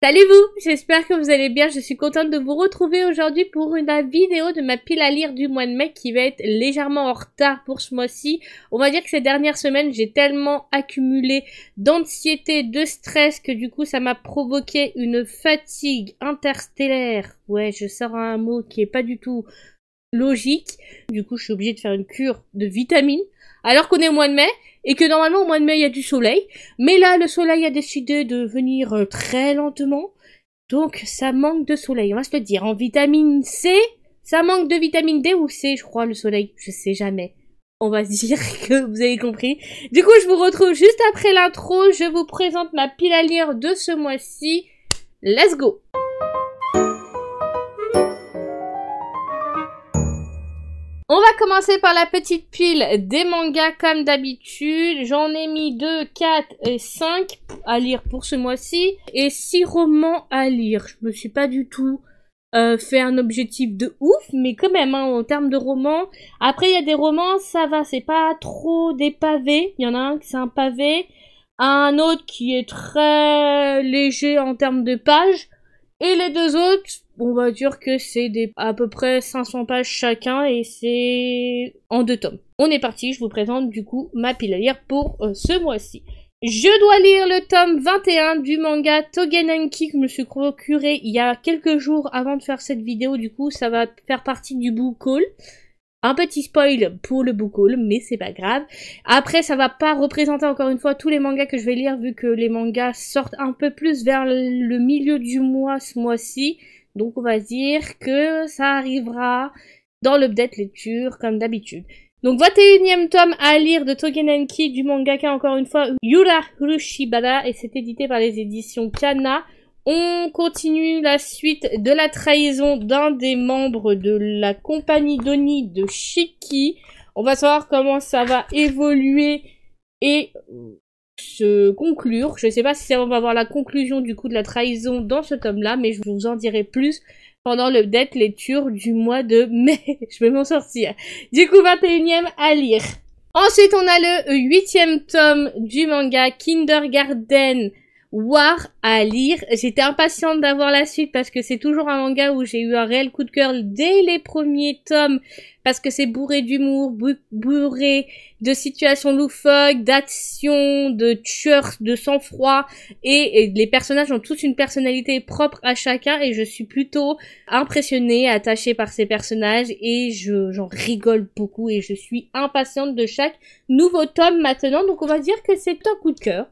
Salut vous, j'espère que vous allez bien, je suis contente de vous retrouver aujourd'hui pour une vidéo de ma pile à lire du mois de mai qui va être légèrement en retard pour ce mois-ci. On va dire que ces dernières semaines, j'ai tellement accumulé d'anxiété, de stress que du coup ça m'a provoqué une fatigue interstellaire. Ouais, je sors un mot qui est pas du tout logique. Du coup, je suis obligée de faire une cure de vitamines alors qu'on est au mois de mai. Et que normalement au mois de mai il y a du soleil, mais là le soleil a décidé de venir très lentement, donc ça manque de soleil, on va se le dire. En vitamine C, ça manque de vitamine D ou C, je crois, le soleil, je sais jamais. On va se dire que vous avez compris. Du coup je vous retrouve juste après l'intro, je vous présente ma pile à lire de ce mois-ci. Let's go! On va commencer par la petite pile des mangas comme d'habitude. J'en ai mis 2, 4 et 5 à lire pour ce mois-ci. Et 6 romans à lire. Je me suis pas du tout fait un objectif de ouf, mais quand même, hein, en termes de romans. Après, il y a des romans, ça va, c'est pas trop des pavés. Il y en a un qui c'est un pavé. Un autre qui est très léger en termes de pages. Et les deux autres, on va dire que c'est à peu près 500 pages chacun et c'est en 2 tomes. On est parti, je vous présente du coup ma pile à lire pour ce mois-ci. Je dois lire le tome 21 du manga Togenanki que je me suis procuré il y a quelques jours avant de faire cette vidéo. Du coup, ça va faire partie du book haul. Un petit spoil pour le book haul, mais c'est pas grave. Après, ça va pas représenter encore une fois tous les mangas que je vais lire, vu que les mangas sortent un peu plus vers le milieu du mois ce mois-ci. Donc on va dire que ça arrivera dans l'update lecture, comme d'habitude. Donc 21e tome à lire de Togenanki du mangaka, encore une fois, Yura Furushibara, et c'est édité par les éditions Kana. On continue la suite de la trahison d'un des membres de la compagnie d'Oni de Shiki. On va savoir comment ça va évoluer et se conclure. Je sais pas si on va voir la conclusion du coup de la trahison dans ce tome-là, mais je vous en dirai plus pendant l'update lecture du mois de mai. Je vais m'en sortir. Du coup, 21e à lire. Ensuite, on a le 8e tome du manga Kindergarten War à lire. J'étais impatiente d'avoir la suite parce que c'est toujours un manga où j'ai eu un réel coup de cœur dès les premiers tomes, parce que c'est bourré d'humour, bourré de situations loufoques, d'action, de tueurs, de sang-froid, et les personnages ont tous une personnalité propre à chacun, et je suis plutôt impressionnée, attachée par ces personnages, et j'en rigole beaucoup, et je suis impatiente de chaque nouveau tome maintenant. Donc on va dire que c'est un coup de cœur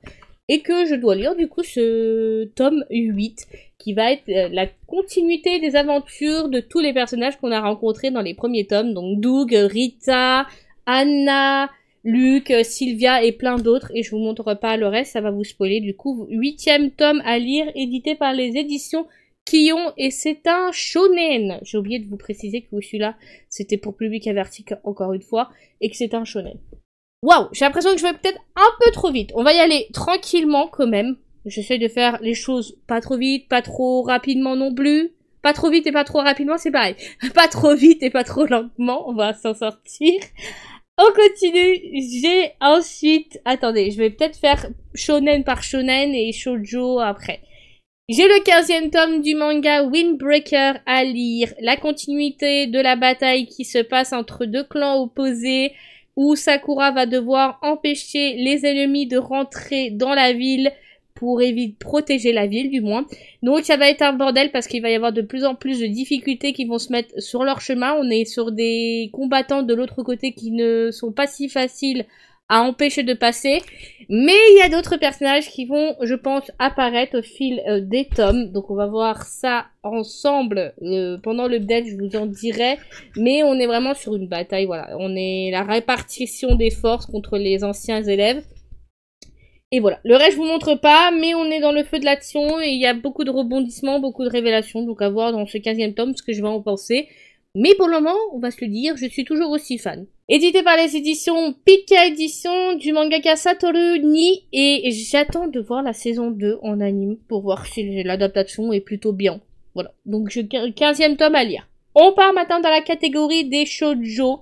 et que je dois lire du coup ce tome 8 qui va être la continuité des aventures de tous les personnages qu'on a rencontrés dans les premiers tomes, donc Doug, Rita, Anna, Luc, Sylvia et plein d'autres, et je vous montre pas le reste, ça va vous spoiler. Du coup, 8e tome à lire, édité par les éditions Kion, et c'est un shonen. J'ai oublié de vous préciser que celui-là c'était pour public averti encore une fois, et que c'est un shonen. Waouh, j'ai l'impression que je vais peut-être un peu trop vite. On va y aller tranquillement quand même. J'essaie de faire les choses pas trop vite, pas trop rapidement non plus. Pas trop vite et pas trop rapidement, c'est pareil. Pas trop vite et pas trop lentement, on va s'en sortir. On continue. J'ai ensuite... Attendez, je vais peut-être faire shonen par shonen et shoujo après. J'ai le 15e tome du manga Windbreaker à lire. La continuité de la bataille qui se passe entre deux clans opposés, où Sakura va devoir empêcher les ennemis de rentrer dans la ville pour protéger la ville du moins. Donc ça va être un bordel parce qu'il va y avoir de plus en plus de difficultés qui vont se mettre sur leur chemin. On est sur des combattants de l'autre côté qui ne sont pas si faciles à empêcher de passer. Mais il y a d'autres personnages qui vont, je pense, apparaître au fil des tomes. Donc on va voir ça ensemble pendant l'update, je vous en dirai. Mais on est vraiment sur une bataille, voilà. On est la répartition des forces contre les anciens élèves. Et voilà. Le reste, je vous montre pas, mais on est dans le feu de l'action et il y a beaucoup de rebondissements, beaucoup de révélations. Donc à voir dans ce 15e tome ce que je vais en penser. Mais pour le moment, on va se le dire, je suis toujours aussi fan. Édité par les éditions Pika Édition du mangaka Satoru Ni, et j'attends de voir la saison 2 en anime pour voir si l'adaptation est plutôt bien. Voilà, donc 15e tome à lire. On part maintenant dans la catégorie des shoujo.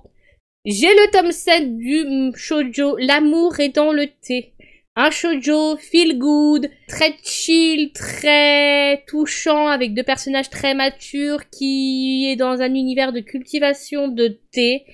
J'ai le tome 7 du shoujo L'amour est dans le thé. Un shoujo feel good, très chill, très touchant, avec deux personnages très matures qui est dans un univers de cultivation de thé.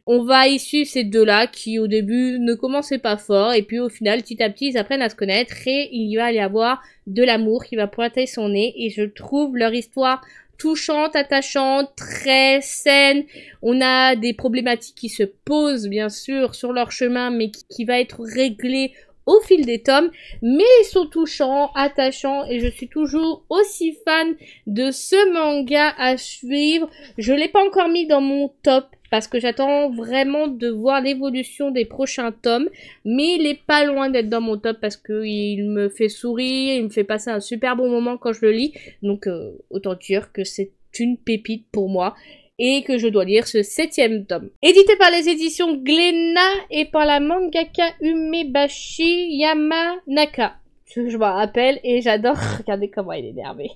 On va y suivre ces deux-là qui au début ne commençaient pas fort et puis au final petit à petit ils apprennent à se connaître et il va y avoir de l'amour qui va pointer son nez et je trouve leur histoire touchante, attachante, très saine. On a des problématiques qui se posent bien sûr sur leur chemin mais qui va être réglée au fil des tomes, mais ils sont touchants, attachants et je suis toujours aussi fan de ce manga à suivre. Je l'ai pas encore mis dans mon top parce que j'attends vraiment de voir l'évolution des prochains tomes, mais il est pas loin d'être dans mon top parce que il me fait sourire, il me fait passer un super bon moment quand je le lis, donc autant dire que c'est une pépite pour moi. Et que je dois lire ce 7e tome. Édité par les éditions Glénat et par la mangaka Umebashi Yamanaka. Je me rappelle et j'adore regarder comment il est énervé.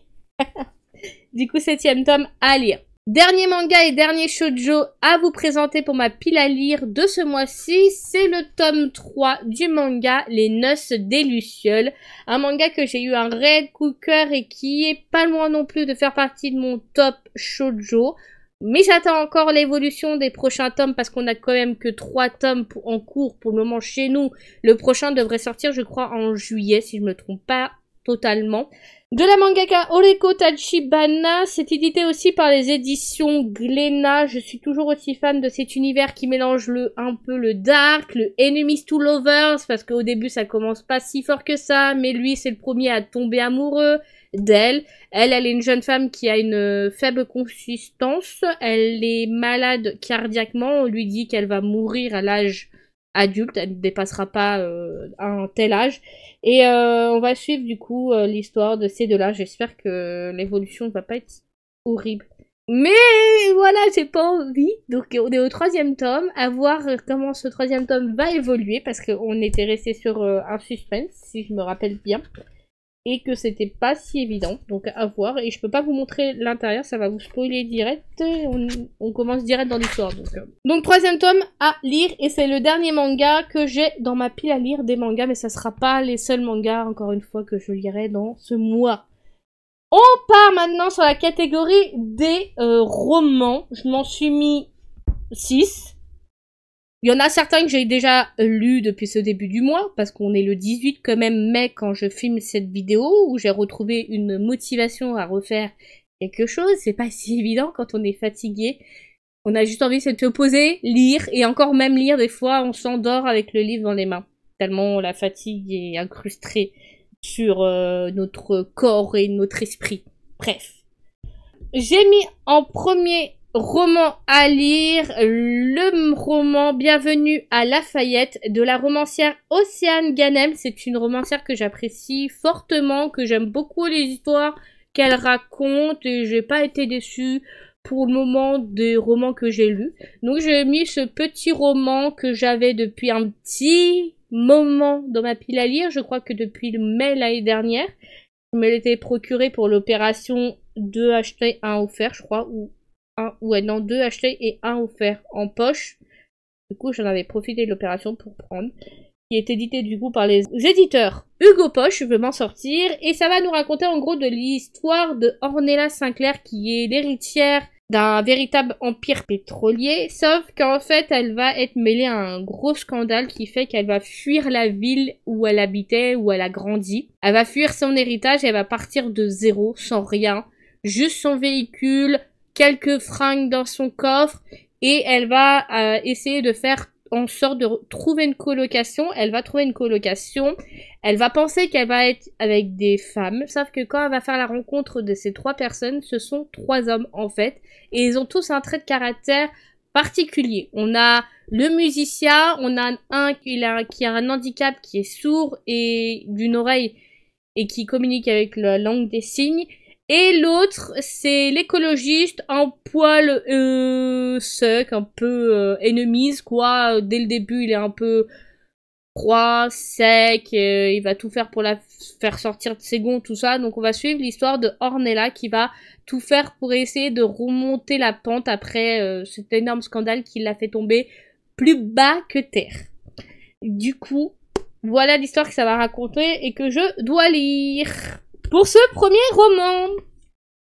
Du coup, 7e tome à lire. Dernier manga et dernier shoujo à vous présenter pour ma pile à lire de ce mois-ci, c'est le tome 3 du manga Les Noces des Lucioles. Un manga que j'ai eu un réel coup de cœur et qui est pas loin non plus de faire partie de mon top shoujo. Mais j'attends encore l'évolution des prochains tomes parce qu'on a quand même que 3 tomes en cours pour le moment chez nous. Le prochain devrait sortir je crois en juillet si je me trompe pas totalement. De la mangaka Oreko Tachibana, c'est édité aussi par les éditions Glénat. Je suis toujours aussi fan de cet univers qui mélange un peu le dark, le enemies to lovers, parce qu'au début ça commence pas si fort que ça, mais lui c'est le premier à tomber amoureux d'elle. Elle est une jeune femme qui a une faible consistance, elle est malade cardiaquement, on lui dit qu'elle va mourir à l'âge adulte, elle ne dépassera pas un tel âge. Et on va suivre du coup l'histoire de ces deux-là. J'espère que l'évolution ne va pas être horrible. Mais voilà, j'ai pas envie. Donc on est au 3e tome, à voir comment ce 3e tome va évoluer, parce qu'on était resté sur un suspense, si je me rappelle bien. Et que c'était pas si évident, donc à voir. Et je peux pas vous montrer l'intérieur, ça va vous spoiler direct. On commence direct dans l'histoire. Donc 3e tome à lire, et c'est le dernier manga que j'ai dans ma pile à lire des mangas, mais ça sera pas les seuls mangas, encore une fois, que je lirai dans ce mois. On part maintenant sur la catégorie des romans. Je m'en suis mis 6. Il y en a certains que j'ai déjà lus depuis ce début du mois, parce qu'on est le 18 quand même mai quand je filme cette vidéo, où j'ai retrouvé une motivation à refaire quelque chose. C'est pas si évident quand on est fatigué. On a juste envie de se poser, lire, et encore même lire, des fois on s'endort avec le livre dans les mains. Tellement la fatigue est incrustée sur notre corps et notre esprit. Bref. J'ai mis en premier roman à lire, le roman Bienvenue à Lafayette de la romancière Océane Ganem. C'est une romancière que j'apprécie fortement, que j'aime beaucoup les histoires qu'elle raconte et j'ai pas été déçue pour le moment des romans que j'ai lus. Donc j'ai mis ce petit roman que j'avais depuis un petit moment dans ma pile à lire, je crois que depuis le mai l'année dernière. Je me l'étais procuré pour l'opération 2 achetés 1 offert, je crois, ou 2 achetés et 1 offert en poche. Du coup, j'en avais profité de l'opération pour prendre. Qui est édité du coup par les éditeurs Hugo Poche, je veux m'en sortir. Et ça va nous raconter en gros de l'histoire de Ornella Sinclair, qui est l'héritière d'un véritable empire pétrolier. Sauf qu'en fait, elle va être mêlée à un gros scandale qui fait qu'elle va fuir la ville où elle habitait, où elle a grandi. Elle va fuir son héritage et elle va partir de zéro, sans rien. Juste son véhicule, quelques fringues dans son coffre, et elle va essayer de faire en sorte de trouver une colocation. Elle va trouver une colocation, elle va penser qu'elle va être avec des femmes, sauf que quand elle va faire la rencontre de ces 3 personnes, ce sont 3 hommes en fait, et ils ont tous un trait de caractère particulier. On a le musicien, on a un qui a un handicap, qui est sourd et d'une oreille, et qui communique avec la langue des signes. Et l'autre, c'est l'écologiste, un poil sec, un peu enemies, quoi. Dès le début, il est un peu froid, sec, il va tout faire pour la faire sortir de ses gonds, tout ça. Donc on va suivre l'histoire de Ornella qui va tout faire pour essayer de remonter la pente après cet énorme scandale qui l'a fait tomber plus bas que terre. Du coup, voilà l'histoire que ça va raconter et que je dois lire. Pour ce premier roman,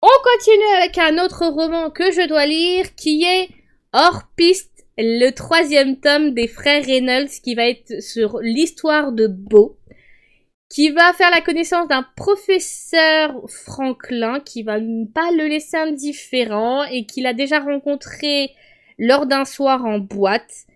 on continue avec un autre roman que je dois lire qui est Hors piste, le 3e tome des frères Reynolds qui va être sur l'histoire de Beau, qui va faire la connaissance d'un professeur Franklin qui va pas le laisser indifférent et qu'il a déjà rencontré lors d'un soir en boîte.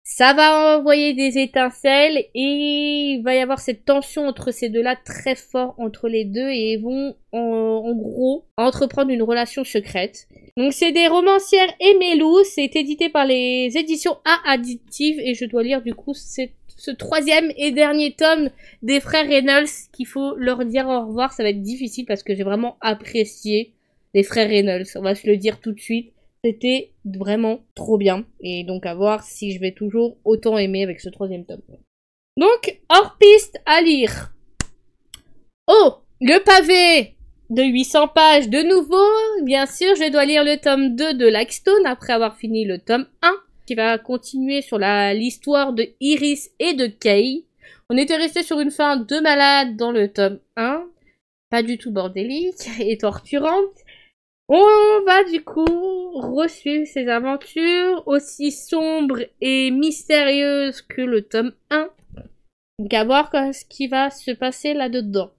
Ça va envoyer des étincelles et il va y avoir cette tension entre ces deux-là très fort entre les deux et ils vont en gros entreprendre une relation secrète. Donc c'est des romancières Emmelou, c'est édité par les éditions A Addictive et je dois lire du coup ce 3e et dernier tome des frères Reynolds qu'il faut leur dire au revoir. Ça va être difficile parce que j'ai vraiment apprécié les frères Reynolds, on va se le dire tout de suite. C'était vraiment trop bien. Et donc à voir si je vais toujours autant aimer avec ce 3e tome. Donc, hors piste à lire. Oh, le pavé de 800 pages de nouveau. Bien sûr, je dois lire le tome 2 de Blackstone après avoir fini le tome 1. Qui va continuer sur l'histoire de Iris et de Kay. On était resté sur une fin de malade dans le tome 1. Pas du tout bordélique et torturante. On va du coup resuivre ces aventures aussi sombres et mystérieuses que le tome 1. Donc à voir ce qui va se passer là-dedans.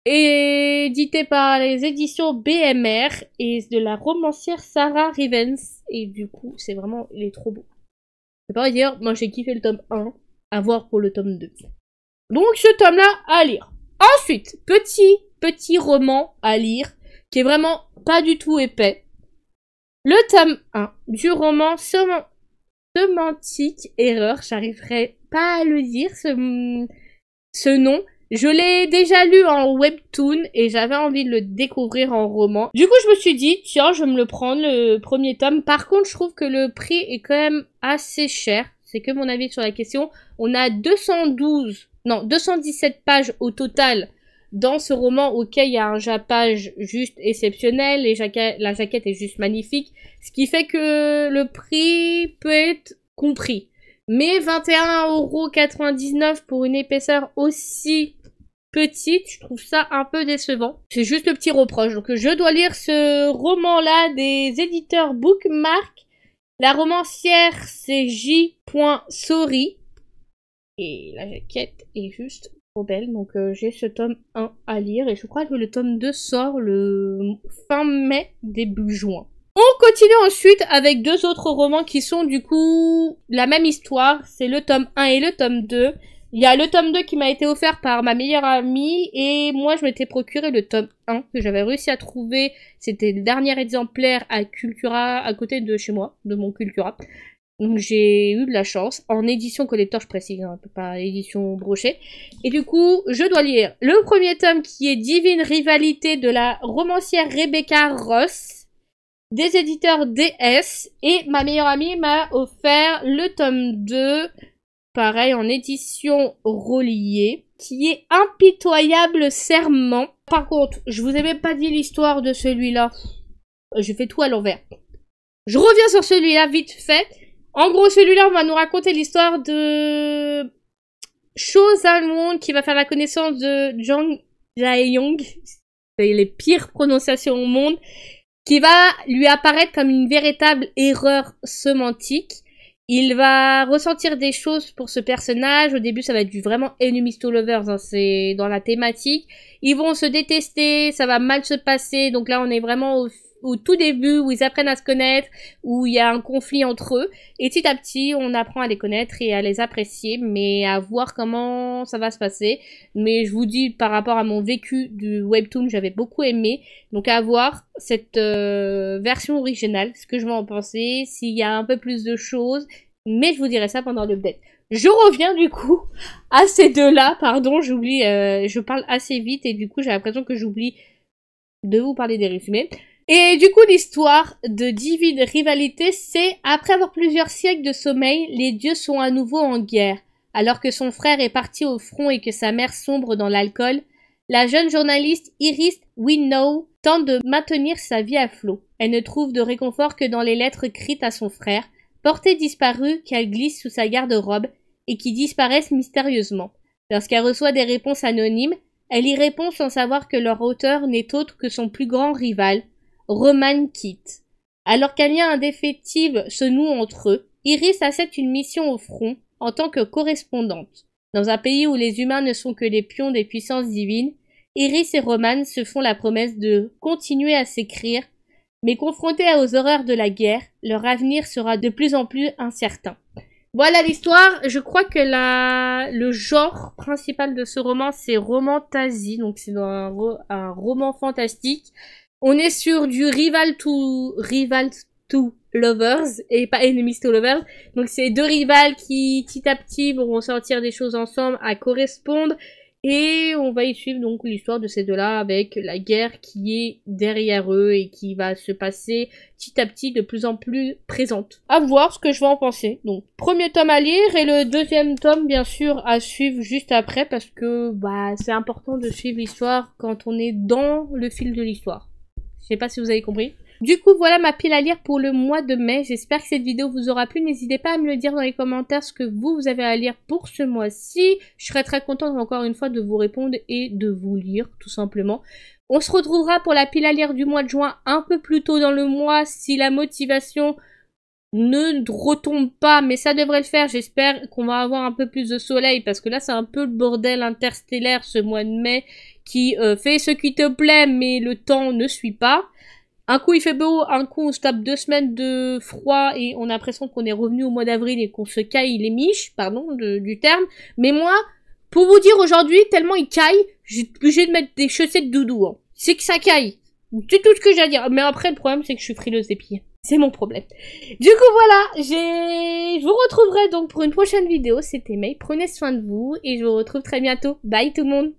Édité par les éditions BMR et de la romancière Sarah Rivens. Et du coup, c'est vraiment, il est trop beau. Je peux pas dire, moi j'ai kiffé le tome 1, à voir pour le tome 2. Donc ce tome-là, à lire. Ensuite, petit roman à lire, qui est vraiment pas du tout épais. Le tome 1 du roman Sémantique Erreur, j'arriverai pas à le dire, ce nom. Je l'ai déjà lu en webtoon et j'avais envie de le découvrir en roman. Du coup, je me suis dit, tiens, je vais me le prendre, le premier tome. Par contre, je trouve que le prix est quand même assez cher. C'est que mon avis sur la question. On a 217 pages au total dans ce roman auquel il y a un jappage juste exceptionnel. La jaquette est juste magnifique. Ce qui fait que le prix peut être compris. Mais 21,99 € pour une épaisseur aussi petite, je trouve ça un peu décevant. C'est juste le petit reproche. Donc je dois lire ce roman-là des éditeurs Bookmark. La romancière, c'est J.Sori. Et la jaquette est juste trop belle. Donc j'ai ce tome 1 à lire. Et je crois que le tome 2 sort le fin mai, début juin. On continue ensuite avec 2 autres romans qui sont du coup la même histoire. C'est le tome 1 et le tome 2. Il y a le tome 2 qui m'a été offert par ma meilleure amie et moi je m'étais procuré le tome 1 que j'avais réussi à trouver. C'était le dernier exemplaire à Cultura, à côté de chez moi, de mon Cultura. Donc j'ai eu de la chance, en édition collector je précise, hein, pas édition brochée. Et du coup, je dois lire le premier tome qui est Divine Rivalité de la romancière Rebecca Ross. Des éditeurs DS et ma meilleure amie m'a offert le tome 2, pareil en édition reliée, qui est Impitoyable Serment. Par contre, je vous ai même pas dit l'histoire de celui-là. Je fais tout à l'envers. Je reviens sur celui-là vite fait. En gros, celui-là, on va nous raconter l'histoire de Cho Sang-won qui va faire la connaissance de Jang Jae-young. C'est les pires prononciations au monde. Qui va lui apparaître comme une véritable erreur sémantique. Il va ressentir des choses pour ce personnage. Au début, ça va être du vraiment enemies to lovers, hein, c'est dans la thématique. Ils vont se détester, ça va mal se passer. Donc là, on est vraiment au tout début où ils apprennent à se connaître, où il y a un conflit entre eux. Et petit à petit, on apprend à les connaître et à les apprécier, mais à voir comment ça va se passer. Mais je vous dis, par rapport à mon vécu du webtoon, j'avais beaucoup aimé. Donc à voir cette version originale, ce que je vais en penser, s'il y a un peu plus de choses. Mais je vous dirai ça pendant l'update. Je reviens du coup à ces deux-là, pardon, j'oublie, je parle assez vite et du coup j'ai l'impression que j'oublie de vous parler des résumés. Et du coup, l'histoire de Divine Rivalité, c'est après avoir plusieurs siècles de sommeil, les dieux sont à nouveau en guerre. Alors que son frère est parti au front et que sa mère sombre dans l'alcool, la jeune journaliste Iris Winnow tente de maintenir sa vie à flot. Elle ne trouve de réconfort que dans les lettres écrites à son frère, portées disparues qu'elle glisse sous sa garde-robe et qui disparaissent mystérieusement. Lorsqu'elle reçoit des réponses anonymes, elle y répond sans savoir que leur auteur n'est autre que son plus grand rival, Roman Keith. Alors qu'un lien indéfectible se noue entre eux, Iris accepte une mission au front en tant que correspondante. Dans un pays où les humains ne sont que les pions des puissances divines, Iris et Roman se font la promesse de continuer à s'écrire, mais confrontés aux horreurs de la guerre, leur avenir sera de plus en plus incertain. Voilà l'histoire. Je crois que le genre principal de ce roman, c'est romantasy, donc c'est un roman fantastique. On est sur du rival to lovers et pas enemies to lovers. Donc c'est deux rivales qui petit à petit vont ressortir des choses ensemble à correspondre. Et on va y suivre donc l'histoire de ces deux-là avec la guerre qui est derrière eux et qui va se passer petit à petit de plus en plus présente. À voir ce que je vais en penser. Donc, premier tome à lire et le deuxième tome, bien sûr, à suivre juste après parce que c'est important de suivre l'histoire quand on est dans le fil de l'histoire. Je sais pas si vous avez compris. Du coup, voilà ma pile à lire pour le mois de mai. J'espère que cette vidéo vous aura plu. N'hésitez pas à me le dire dans les commentaires ce que vous avez à lire pour ce mois-ci. Je serai très contente encore une fois de vous répondre et de vous lire, tout simplement. On se retrouvera pour la pile à lire du mois de juin un peu plus tôt dans le mois si la motivation ne retombe pas, mais ça devrait le faire. J'espère qu'on va avoir un peu plus de soleil parce que là c'est un peu le bordel interstellaire ce mois de mai qui fait ce qui te plaît mais le temps ne suit pas. Un coup il fait beau, un coup on se tape 2 semaines de froid et on a l'impression qu'on est revenu au mois d'avril et qu'on se caille les miches, pardon du terme. Mais moi, pour vous dire aujourd'hui, tellement il caille, j'ai obligé de mettre des chaussettes doudou. Hein. C'est que ça caille. C'est tout ce que j'ai à dire. Mais après le problème c'est que je suis frileuse des pieds. C'est mon problème. Du coup voilà, je vous retrouverai donc pour une prochaine vidéo. C'était May, prenez soin de vous et je vous retrouve très bientôt. Bye tout le monde.